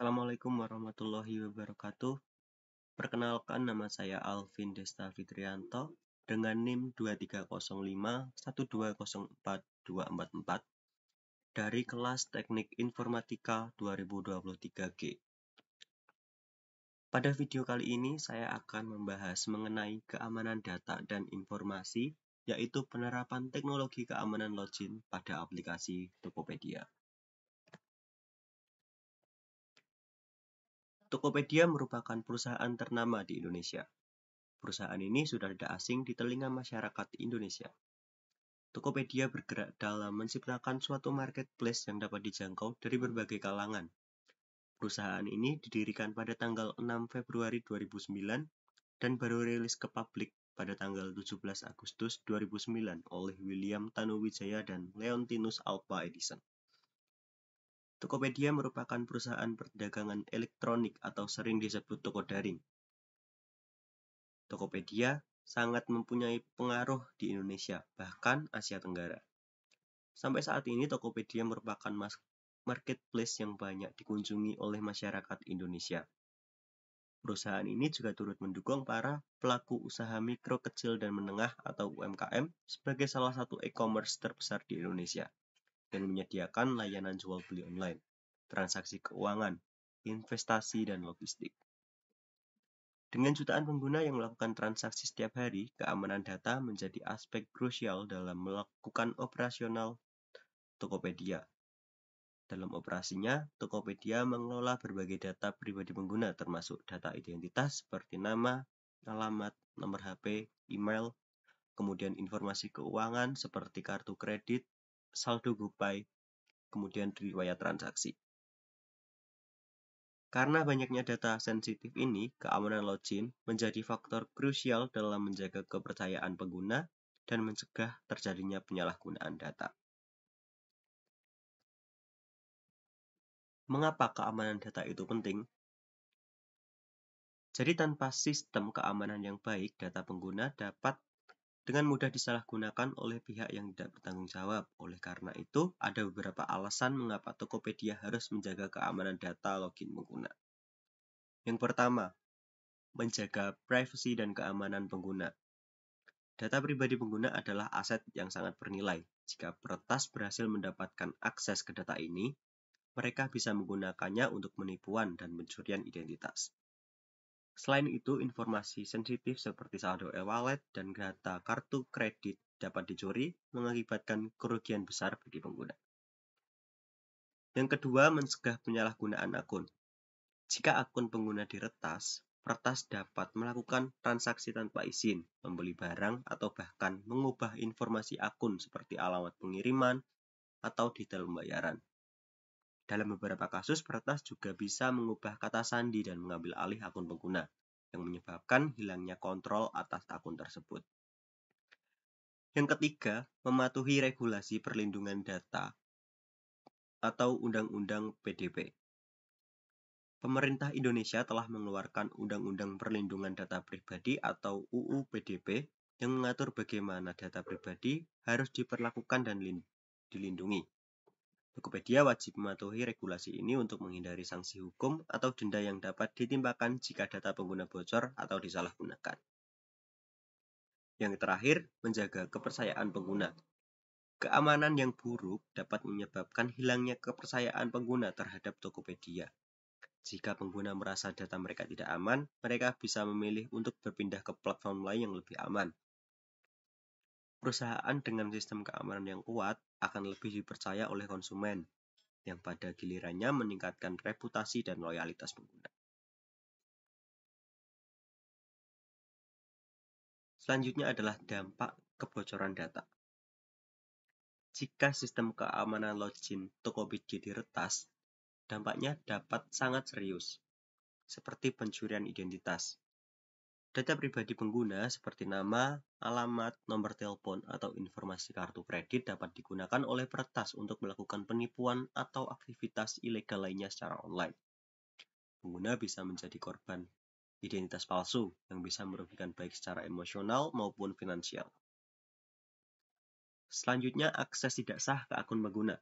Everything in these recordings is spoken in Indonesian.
Assalamualaikum warahmatullahi wabarakatuh. Perkenalkan, nama saya Alvin Desta Fitrianto dengan NIM 2305120424 dari kelas Teknik Informatika 2023G. Pada video kali ini saya akan membahas mengenai keamanan data dan informasi, yaitu penerapan teknologi keamanan login pada aplikasi Tokopedia. Tokopedia merupakan perusahaan ternama di Indonesia. Perusahaan ini sudah tidak asing di telinga masyarakat Indonesia. Tokopedia bergerak dalam menciptakan suatu marketplace yang dapat dijangkau dari berbagai kalangan. Perusahaan ini didirikan pada tanggal 6 Februari 2009 dan baru rilis ke publik pada tanggal 17 Agustus 2009 oleh William Tanuwijaya dan Leontinus Alva Edison. Tokopedia merupakan perusahaan perdagangan elektronik atau sering disebut toko daring. Tokopedia sangat mempunyai pengaruh di Indonesia, bahkan Asia Tenggara. Sampai saat ini Tokopedia merupakan marketplace yang banyak dikunjungi oleh masyarakat Indonesia. Perusahaan ini juga turut mendukung para pelaku usaha mikro, kecil, dan menengah atau UMKM sebagai salah satu e-commerce terbesar di Indonesia dan menyediakan layanan jual beli online, transaksi keuangan, investasi, dan logistik. Dengan jutaan pengguna yang melakukan transaksi setiap hari, keamanan data menjadi aspek krusial dalam melakukan operasional Tokopedia. Dalam operasinya, Tokopedia mengelola berbagai data pribadi pengguna termasuk data identitas seperti nama, alamat, nomor HP, email, kemudian informasi keuangan seperti kartu kredit, saldo GoPay, kemudian riwayat transaksi. Karena banyaknya data sensitif ini, keamanan login menjadi faktor krusial dalam menjaga kepercayaan pengguna dan mencegah terjadinya penyalahgunaan data. Mengapa keamanan data itu penting? Jadi tanpa sistem keamanan yang baik, data pengguna dapat dengan mudah disalahgunakan oleh pihak yang tidak bertanggung jawab. Oleh karena itu, ada beberapa alasan mengapa Tokopedia harus menjaga keamanan data login pengguna. Yang pertama, menjaga privasi dan keamanan pengguna. Data pribadi pengguna adalah aset yang sangat bernilai. Jika peretas berhasil mendapatkan akses ke data ini, mereka bisa menggunakannya untuk penipuan dan pencurian identitas. Selain itu, informasi sensitif seperti saldo e-wallet dan data kartu kredit dapat dicuri, mengakibatkan kerugian besar bagi pengguna. Yang kedua, mencegah penyalahgunaan akun. Jika akun pengguna diretas, peretas dapat melakukan transaksi tanpa izin, membeli barang, atau bahkan mengubah informasi akun seperti alamat pengiriman atau detail pembayaran. Dalam beberapa kasus, peretas juga bisa mengubah kata sandi dan mengambil alih akun pengguna, yang menyebabkan hilangnya kontrol atas akun tersebut. Yang ketiga, mematuhi regulasi perlindungan data atau Undang-Undang PDP. Pemerintah Indonesia telah mengeluarkan Undang-Undang Perlindungan Data Pribadi atau UU PDP yang mengatur bagaimana data pribadi harus diperlakukan dan dilindungi. Tokopedia wajib mematuhi regulasi ini untuk menghindari sanksi hukum atau denda yang dapat ditimpakan jika data pengguna bocor atau disalahgunakan. Yang terakhir, menjaga kepercayaan pengguna. Keamanan yang buruk dapat menyebabkan hilangnya kepercayaan pengguna terhadap Tokopedia. Jika pengguna merasa data mereka tidak aman, mereka bisa memilih untuk berpindah ke platform lain yang lebih aman. Perusahaan dengan sistem keamanan yang kuat akan lebih dipercaya oleh konsumen, yang pada gilirannya meningkatkan reputasi dan loyalitas pengguna. Selanjutnya adalah dampak kebocoran data. Jika sistem keamanan login Tokopedia diretas, dampaknya dapat sangat serius, seperti pencurian identitas. Data pribadi pengguna seperti nama, alamat, nomor telepon, atau informasi kartu kredit dapat digunakan oleh peretas untuk melakukan penipuan atau aktivitas ilegal lainnya secara online. Pengguna bisa menjadi korban identitas palsu yang bisa merugikan baik secara emosional maupun finansial. Selanjutnya, akses tidak sah ke akun pengguna.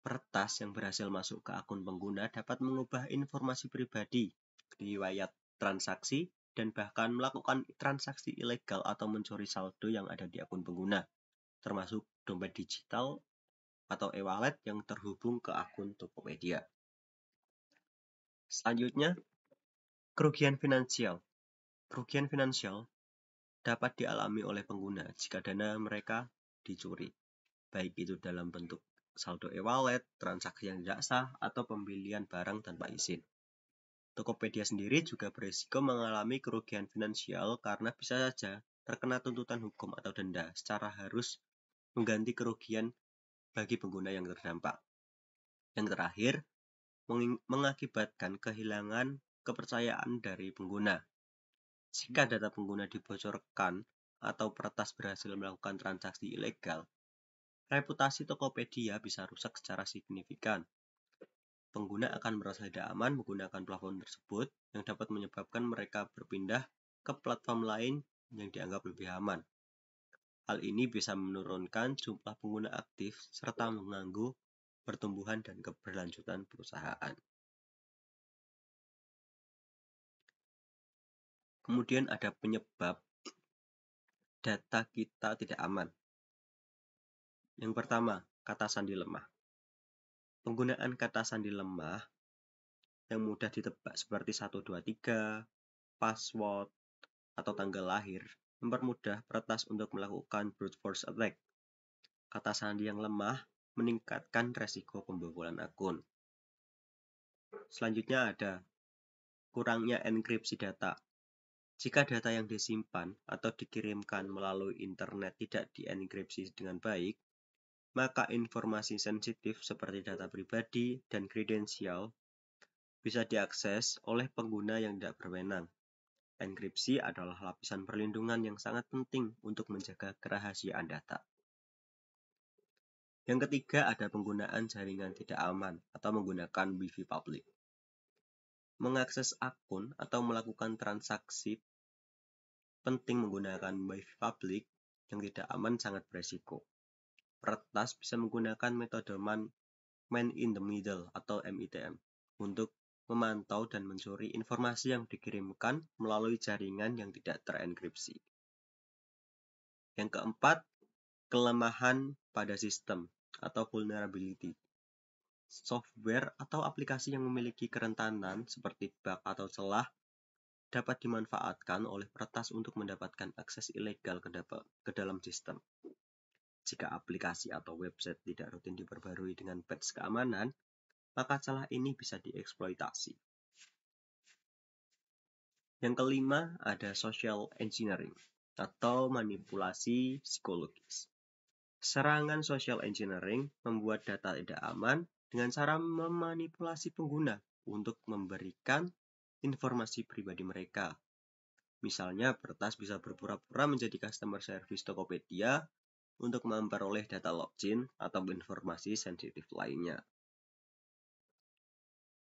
Peretas yang berhasil masuk ke akun pengguna dapat mengubah informasi pribadi, riwayat transaksi, dan bahkan melakukan transaksi ilegal atau mencuri saldo yang ada di akun pengguna, termasuk dompet digital atau e-wallet yang terhubung ke akun Tokopedia. Selanjutnya, kerugian finansial. Kerugian finansial dapat dialami oleh pengguna jika dana mereka dicuri, baik itu dalam bentuk saldo e-wallet, transaksi yang tidak sah, atau pembelian barang tanpa izin. Tokopedia sendiri juga berisiko mengalami kerugian finansial karena bisa saja terkena tuntutan hukum atau denda secara harus mengganti kerugian bagi pengguna yang terdampak. Yang terakhir, mengakibatkan kehilangan kepercayaan dari pengguna. Jika data pengguna dibocorkan atau peretas berhasil melakukan transaksi ilegal, reputasi Tokopedia bisa rusak secara signifikan. Pengguna akan merasa tidak aman menggunakan platform tersebut yang dapat menyebabkan mereka berpindah ke platform lain yang dianggap lebih aman. Hal ini bisa menurunkan jumlah pengguna aktif serta mengganggu pertumbuhan dan keberlanjutan perusahaan. Kemudian ada penyebab data kita tidak aman. Yang pertama, kata sandi lemah. Penggunaan kata sandi lemah yang mudah ditebak seperti 123, password, atau tanggal lahir mempermudah peretas untuk melakukan brute force attack. Kata sandi yang lemah meningkatkan resiko pembobolan akun. Selanjutnya ada kurangnya enkripsi data. Jika data yang disimpan atau dikirimkan melalui internet tidak dienkripsi dengan baik, maka informasi sensitif seperti data pribadi dan kredensial bisa diakses oleh pengguna yang tidak berwenang. Enkripsi adalah lapisan perlindungan yang sangat penting untuk menjaga kerahasiaan data. Yang ketiga ada penggunaan jaringan tidak aman atau menggunakan Wi-Fi publik. Mengakses akun atau melakukan transaksi penting menggunakan Wi-Fi publik yang tidak aman sangat beresiko. Peretas bisa menggunakan metode man in the middle atau MITM untuk memantau dan mencuri informasi yang dikirimkan melalui jaringan yang tidak terenkripsi. Yang keempat, kelemahan pada sistem atau vulnerability. Software atau aplikasi yang memiliki kerentanan seperti bug atau celah dapat dimanfaatkan oleh peretas untuk mendapatkan akses ilegal ke dalam sistem. Jika aplikasi atau website tidak rutin diperbarui dengan patch keamanan, maka celah ini bisa dieksploitasi. Yang kelima ada social engineering atau manipulasi psikologis. Serangan social engineering membuat data tidak aman dengan cara memanipulasi pengguna untuk memberikan informasi pribadi mereka. Misalnya, peretas bisa berpura-pura menjadi customer service Tokopedia untuk memperoleh data login atau informasi sensitif lainnya.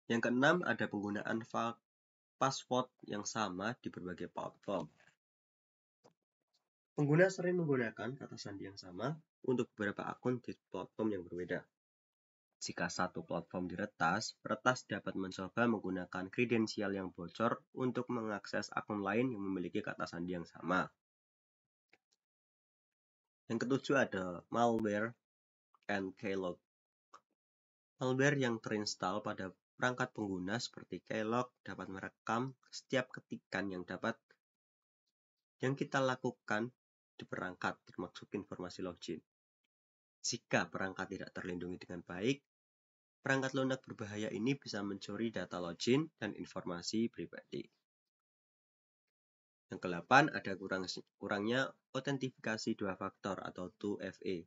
Yang keenam, ada penggunaan password yang sama di berbagai platform. Pengguna sering menggunakan kata sandi yang sama untuk beberapa akun di platform yang berbeda. Jika satu platform diretas, peretas dapat mencoba menggunakan kredensial yang bocor untuk mengakses akun lain yang memiliki kata sandi yang sama. Yang ketujuh ada malware and keylog. Malware yang terinstal pada perangkat pengguna seperti keylog dapat merekam setiap ketikan yang kita lakukan di perangkat, termasuk informasi login. Jika perangkat tidak terlindungi dengan baik, perangkat lunak berbahaya ini bisa mencuri data login dan informasi pribadi. Yang ke-8 ada kurangnya autentifikasi dua faktor atau 2FA.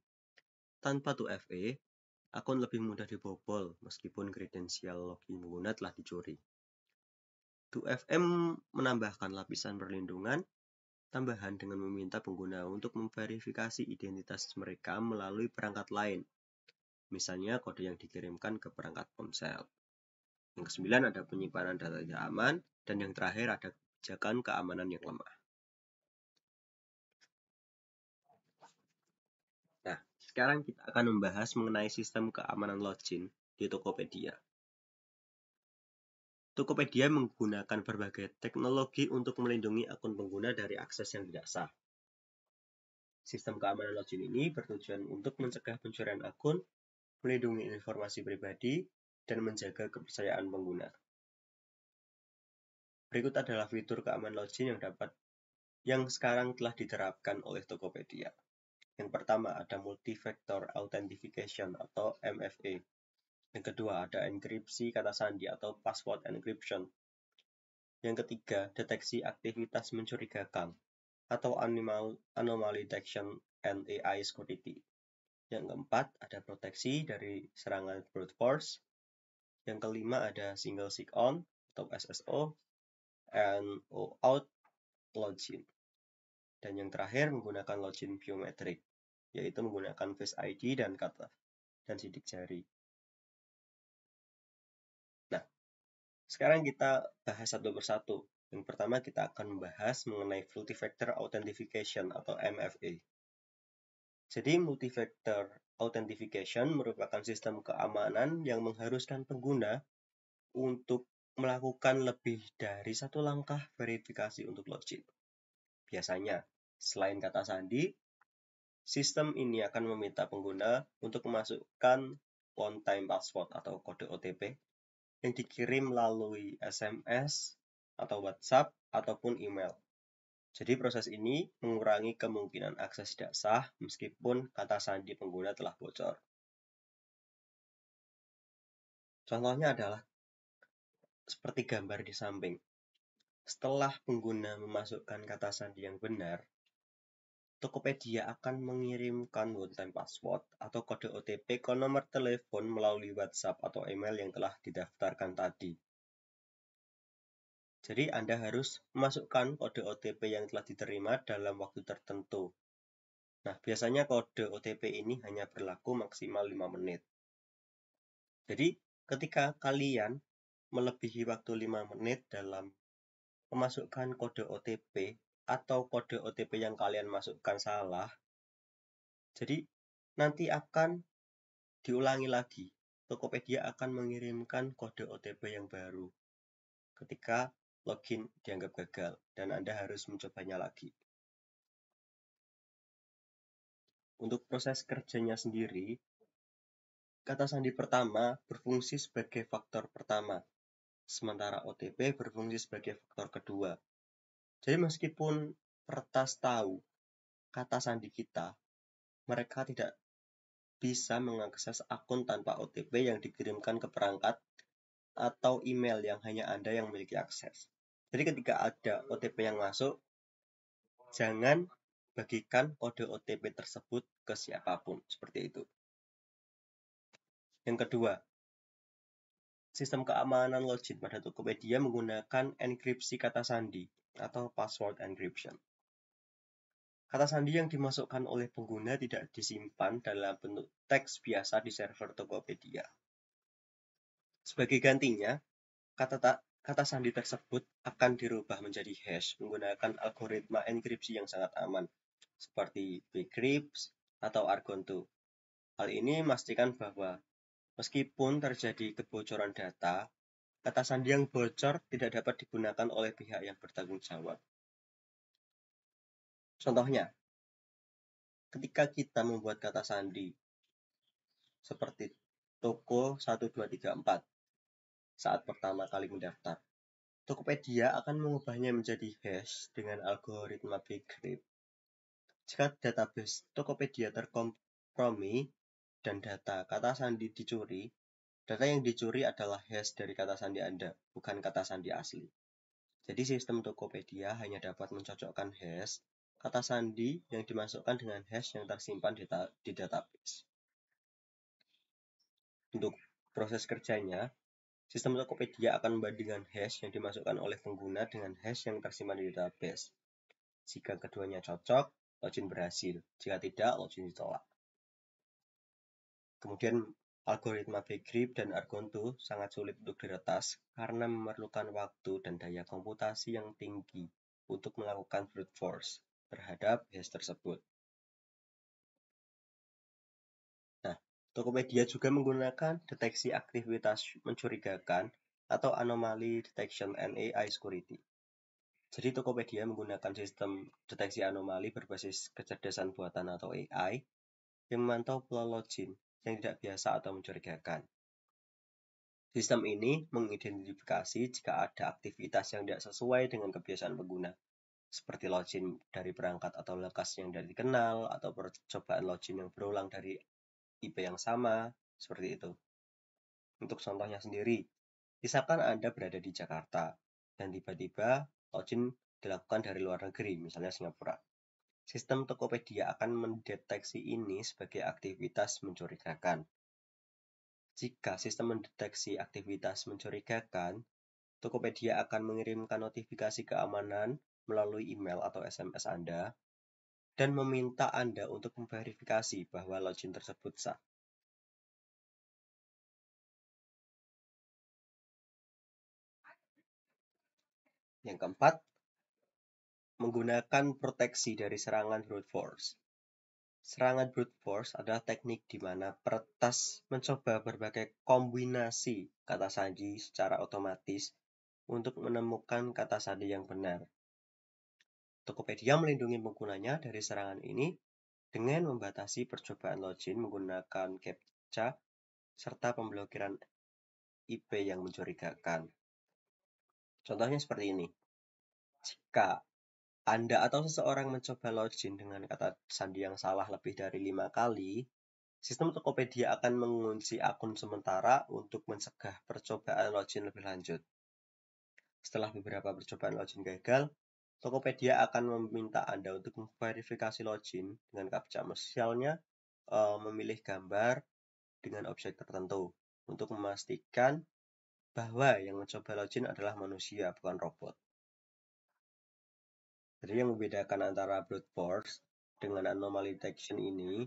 Tanpa 2FA, akun lebih mudah dibobol meskipun kredensial login pengguna telah dicuri. 2FA menambahkan lapisan perlindungan tambahan dengan meminta pengguna untuk memverifikasi identitas mereka melalui perangkat lain. Misalnya kode yang dikirimkan ke perangkat ponsel. Yang ke-9 ada penyimpanan data tidak aman, dan yang terakhir ada kebijakan keamanan yang lemah. Nah, Sekarang kita akan membahas mengenai sistem keamanan login di Tokopedia. Tokopedia menggunakan berbagai teknologi untuk melindungi akun pengguna dari akses yang tidak sah. Sistem keamanan login ini bertujuan untuk mencegah pencurian akun, melindungi informasi pribadi, dan menjaga kepercayaan pengguna. Berikut adalah fitur keamanan login yang sekarang telah diterapkan oleh Tokopedia. Yang pertama ada multi-factor authentication atau MFA. Yang kedua ada enkripsi kata sandi atau password encryption. Yang ketiga, deteksi aktivitas mencurigakan atau anomaly detection and AI security. Yang keempat, ada proteksi dari serangan brute force. Yang kelima, ada single sign-on atau SSO and OAuth login. Dan yang terakhir, menggunakan login biometrik, yaitu menggunakan Face ID dan sidik jari. Nah, sekarang kita bahas satu persatu. Yang pertama kita akan membahas mengenai multi-factor authentication atau MFA. Jadi multi-factor authentication merupakan sistem keamanan yang mengharuskan pengguna untuk melakukan lebih dari satu langkah verifikasi untuk login. Biasanya, selain kata sandi, sistem ini akan meminta pengguna untuk memasukkan one-time password atau kode OTP yang dikirim melalui SMS atau WhatsApp ataupun email. Jadi proses ini mengurangi kemungkinan akses tidak sah meskipun kata sandi pengguna telah bocor. Contohnya adalah seperti gambar di samping. Setelah pengguna memasukkan kata sandi yang benar, Tokopedia akan mengirimkan one-time password atau kode OTP ke nomor telepon melalui WhatsApp atau email yang telah didaftarkan tadi. Jadi Anda harus memasukkan kode OTP yang telah diterima dalam waktu tertentu. Nah, biasanya kode OTP ini hanya berlaku maksimal 5 menit. Jadi, ketika kalian melebihi waktu 5 menit dalam memasukkan kode OTP atau kode OTP yang kalian masukkan salah, jadi nanti akan diulangi lagi. Tokopedia akan mengirimkan kode OTP yang baru ketika login dianggap gagal dan Anda harus mencobanya lagi. Untuk proses kerjanya sendiri, kata sandi pertama berfungsi sebagai faktor pertama, sementara OTP berfungsi sebagai faktor kedua. Jadi meskipun peretas tahu kata sandi kita, mereka tidak bisa mengakses akun tanpa OTP yang dikirimkan ke perangkat atau email yang hanya Anda yang memiliki akses. Jadi ketika ada OTP yang masuk, jangan bagikan kode OTP tersebut ke siapapun, seperti itu. Yang kedua, sistem keamanan login pada Tokopedia menggunakan enkripsi kata sandi atau password encryption. Kata sandi yang dimasukkan oleh pengguna tidak disimpan dalam bentuk teks biasa di server Tokopedia. Sebagai gantinya, kata sandi tersebut akan dirubah menjadi hash menggunakan algoritma enkripsi yang sangat aman, seperti Bcrypt atau Argon2. Hal ini memastikan bahwa meskipun terjadi kebocoran data, kata sandi yang bocor tidak dapat digunakan oleh pihak yang bertanggung jawab. Contohnya, ketika kita membuat kata sandi seperti toko 1234 saat pertama kali mendaftar, Tokopedia akan mengubahnya menjadi hash dengan algoritma Bcrypt. Jika database Tokopedia terkompromi dan data kata sandi dicuri, data yang dicuri adalah hash dari kata sandi Anda, bukan kata sandi asli. Jadi sistem Tokopedia hanya dapat mencocokkan hash kata sandi yang dimasukkan dengan hash yang tersimpan di database. Untuk proses kerjanya, sistem Tokopedia akan membandingkan hash yang dimasukkan oleh pengguna dengan hash yang tersimpan di database. Jika keduanya cocok, login berhasil. Jika tidak, login ditolak. Kemudian algoritma Bcrypt dan Argon2 sangat sulit untuk diretas karena memerlukan waktu dan daya komputasi yang tinggi untuk melakukan brute force terhadap hash tersebut. Tokopedia juga menggunakan deteksi aktivitas mencurigakan atau anomaly detection and AI security. Jadi Tokopedia menggunakan sistem deteksi anomali berbasis kecerdasan buatan atau AI yang memantau pola login yang tidak biasa atau mencurigakan. Sistem ini mengidentifikasi jika ada aktivitas yang tidak sesuai dengan kebiasaan pengguna, seperti login dari perangkat atau lokasi yang tidak dikenal, atau percobaan login yang berulang dari IP yang sama, seperti itu. Untuk contohnya sendiri, misalkan Anda berada di Jakarta, dan tiba-tiba login dilakukan dari luar negeri, misalnya Singapura. Sistem Tokopedia akan mendeteksi ini sebagai aktivitas mencurigakan. Jika sistem mendeteksi aktivitas mencurigakan, Tokopedia akan mengirimkan notifikasi keamanan melalui email atau SMS Anda dan meminta Anda untuk memverifikasi bahwa login tersebut sah. Yang keempat, menggunakan proteksi dari serangan brute force. Serangan brute force adalah teknik di mana peretas mencoba berbagai kombinasi kata sandi secara otomatis untuk menemukan kata sandi yang benar. Tokopedia melindungi penggunanya dari serangan ini dengan membatasi percobaan login menggunakan CAPTCHA serta pemblokiran IP yang mencurigakan. Contohnya seperti ini. Jika Anda atau seseorang mencoba login dengan kata sandi yang salah lebih dari 5 kali, sistem Tokopedia akan mengunci akun sementara untuk mencegah percobaan login lebih lanjut. Setelah beberapa percobaan login gagal, Tokopedia akan meminta Anda untuk memverifikasi login dengan CAPTCHA. Misalnya, memilih gambar dengan objek tertentu untuk memastikan bahwa yang mencoba login adalah manusia, bukan robot. Jadi yang membedakan antara brute force dengan anomaly detection ini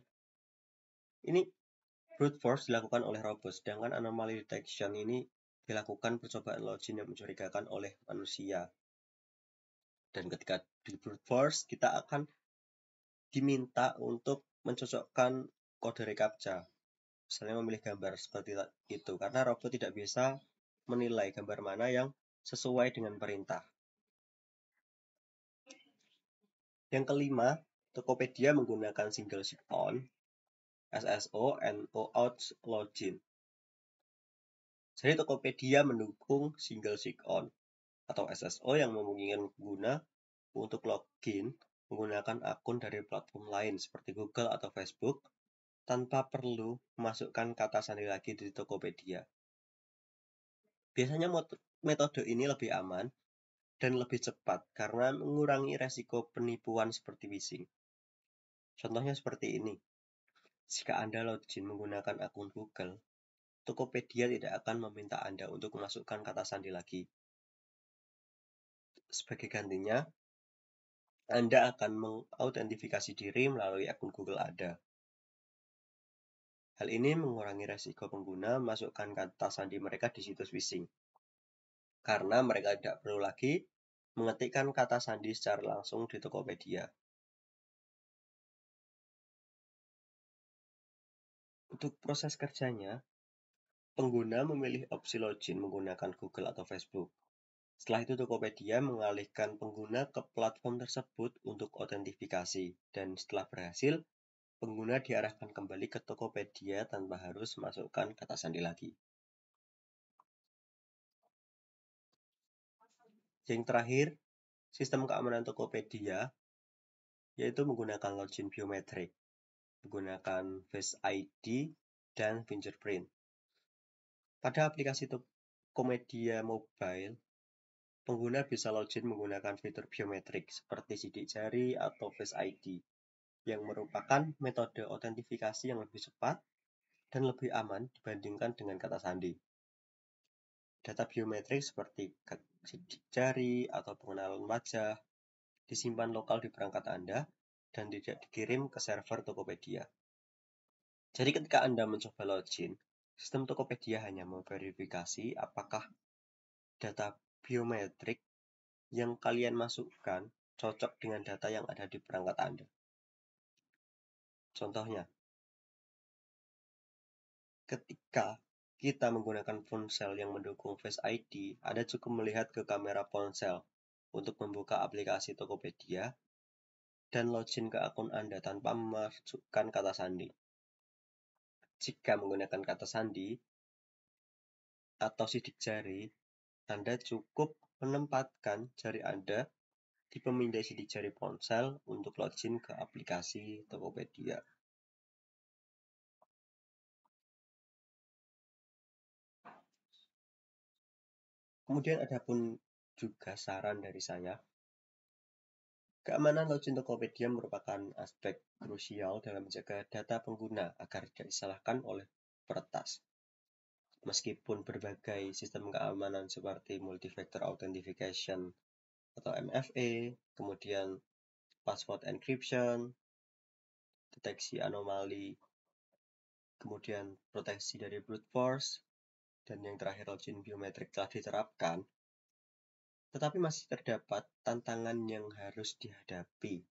brute force dilakukan oleh robot, sedangkan anomaly detection ini dilakukan percobaan login yang mencurigakan oleh manusia. Dan ketika di brute force, kita akan diminta untuk mencocokkan kode reCAPTCHA. Misalnya memilih gambar seperti itu, karena robot tidak bisa menilai gambar mana yang sesuai dengan perintah. Yang kelima, Tokopedia menggunakan single sign-on, SSO, and OAuth login. Jadi Tokopedia mendukung single sign-on atau SSO yang memungkinkan pengguna untuk login menggunakan akun dari platform lain seperti Google atau Facebook tanpa perlu memasukkan kata sandi lagi di Tokopedia. Biasanya metode ini lebih aman dan lebih cepat karena mengurangi resiko penipuan seperti phishing. Contohnya seperti ini. Jika Anda login menggunakan akun Google, Tokopedia tidak akan meminta Anda untuk memasukkan kata sandi lagi. Sebagai gantinya, Anda akan mengautentifikasi diri melalui akun Google Anda. Hal ini mengurangi resiko pengguna memasukkan kata sandi mereka di situs phishing, karena mereka tidak perlu lagi mengetikkan kata sandi secara langsung di Tokopedia. Untuk proses kerjanya, pengguna memilih opsi login menggunakan Google atau Facebook. Setelah itu Tokopedia mengalihkan pengguna ke platform tersebut untuk autentifikasi, dan setelah berhasil, pengguna diarahkan kembali ke Tokopedia tanpa harus masukkan kata sandi lagi. Yang terakhir, sistem keamanan Tokopedia yaitu menggunakan login biometrik, menggunakan Face ID dan fingerprint. Pada aplikasi Tokopedia Mobile, pengguna bisa login menggunakan fitur biometrik seperti sidik jari atau Face ID, yang merupakan metode autentifikasi yang lebih cepat dan lebih aman dibandingkan dengan kata sandi. Data biometrik seperti sidik jari atau pengenalan wajah disimpan lokal di perangkat Anda dan tidak dikirim ke server Tokopedia. Jadi ketika Anda mencoba login, sistem Tokopedia hanya memverifikasi apakah data biometrik yang kalian masukkan cocok dengan data yang ada di perangkat Anda. Contohnya, Ketika kita menggunakan ponsel yang mendukung Face ID, Anda cukup melihat ke kamera ponsel untuk membuka aplikasi Tokopedia dan login ke akun Anda tanpa memasukkan kata sandi. Jika menggunakan kata sandi atau sidik jari, Anda cukup menempatkan jari Anda di pemindai sidik jari ponsel untuk login ke aplikasi Tokopedia. Kemudian ada pun juga saran dari saya, keamanan login Tokopedia merupakan aspek krusial dalam menjaga data pengguna agar tidak disalahkan oleh peretas. Meskipun berbagai sistem keamanan seperti multi-factor authentication atau MFA, kemudian password encryption, deteksi anomali, kemudian proteksi dari brute force, dan yang terakhir login biometrik telah diterapkan, tetapi masih terdapat tantangan yang harus dihadapi,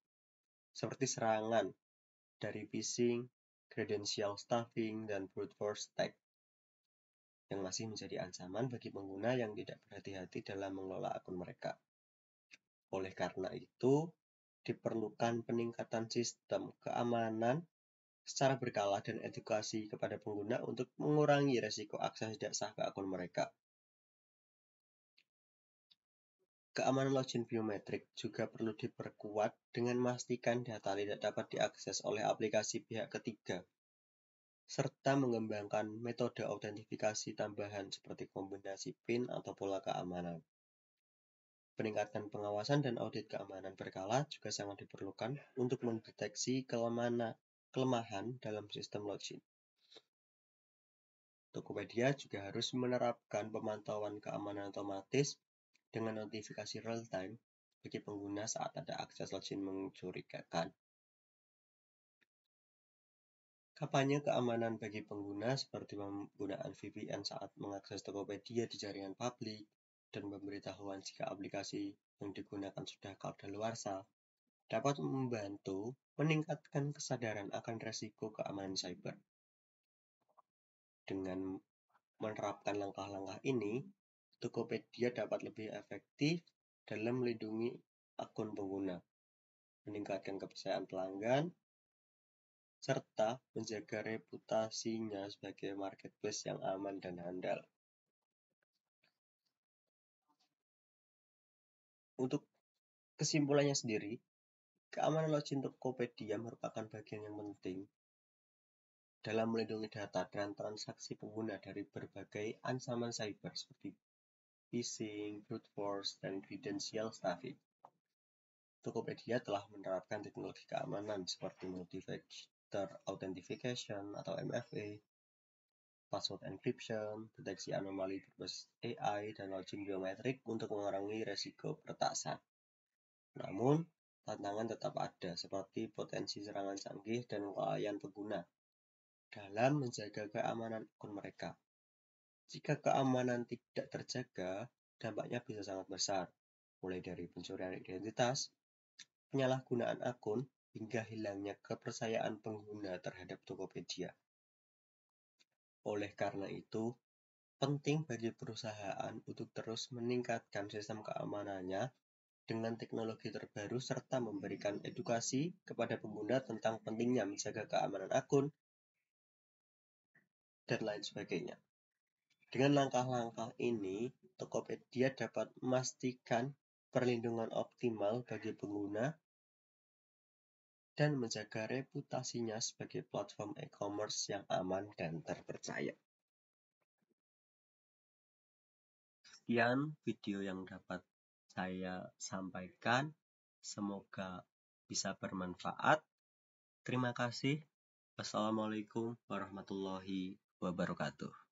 seperti serangan dari phishing, credential stuffing, dan brute force attack, yang masih menjadi ancaman bagi pengguna yang tidak berhati-hati dalam mengelola akun mereka. Oleh karena itu, diperlukan peningkatan sistem keamanan secara berkala dan edukasi kepada pengguna untuk mengurangi resiko akses tidak sah ke akun mereka. Keamanan login biometrik juga perlu diperkuat dengan memastikan data tidak dapat diakses oleh aplikasi pihak ketiga, serta mengembangkan metode autentifikasi tambahan seperti kombinasi PIN atau pola keamanan. Peningkatan pengawasan dan audit keamanan berkala juga sangat diperlukan untuk mendeteksi kelemahan dalam sistem login. Tokopedia juga harus menerapkan pemantauan keamanan otomatis dengan notifikasi real-time bagi pengguna saat ada akses login mencurigakan. Kampanye keamanan bagi pengguna seperti penggunaan VPN saat mengakses Tokopedia di jaringan publik dan pemberitahuan jika aplikasi yang digunakan sudah kadaluarsa dapat membantu meningkatkan kesadaran akan resiko keamanan cyber. Dengan menerapkan langkah-langkah ini, Tokopedia dapat lebih efektif dalam melindungi akun pengguna, meningkatkan kepercayaan pelanggan, serta menjaga reputasinya sebagai marketplace yang aman dan handal. Untuk kesimpulannya sendiri, keamanan login Tokopedia merupakan bagian yang penting dalam melindungi data dan transaksi pengguna dari berbagai ancaman cyber seperti phishing, brute force, dan credential stuffing. Tokopedia telah menerapkan teknologi keamanan seperti multi-factor authentication atau MFA, password encryption, deteksi anomali berbasis AI, dan login biometrik untuk mengurangi resiko peretasan. Namun, tantangan tetap ada seperti potensi serangan canggih dan kelalaian pengguna dalam menjaga keamanan akun mereka. Jika keamanan tidak terjaga, dampaknya bisa sangat besar, mulai dari pencurian identitas, penyalahgunaan akun, hingga hilangnya kepercayaan pengguna terhadap Tokopedia. Oleh karena itu, penting bagi perusahaan untuk terus meningkatkan sistem keamanannya dengan teknologi terbaru serta memberikan edukasi kepada pengguna tentang pentingnya menjaga keamanan akun dan lain sebagainya. Dengan langkah-langkah ini, Tokopedia dapat memastikan perlindungan optimal bagi pengguna dan menjaga reputasinya sebagai platform e-commerce yang aman dan terpercaya. Sekian video yang dapat saya sampaikan. Semoga bisa bermanfaat. Terima kasih. Wassalamualaikum warahmatullahi wabarakatuh.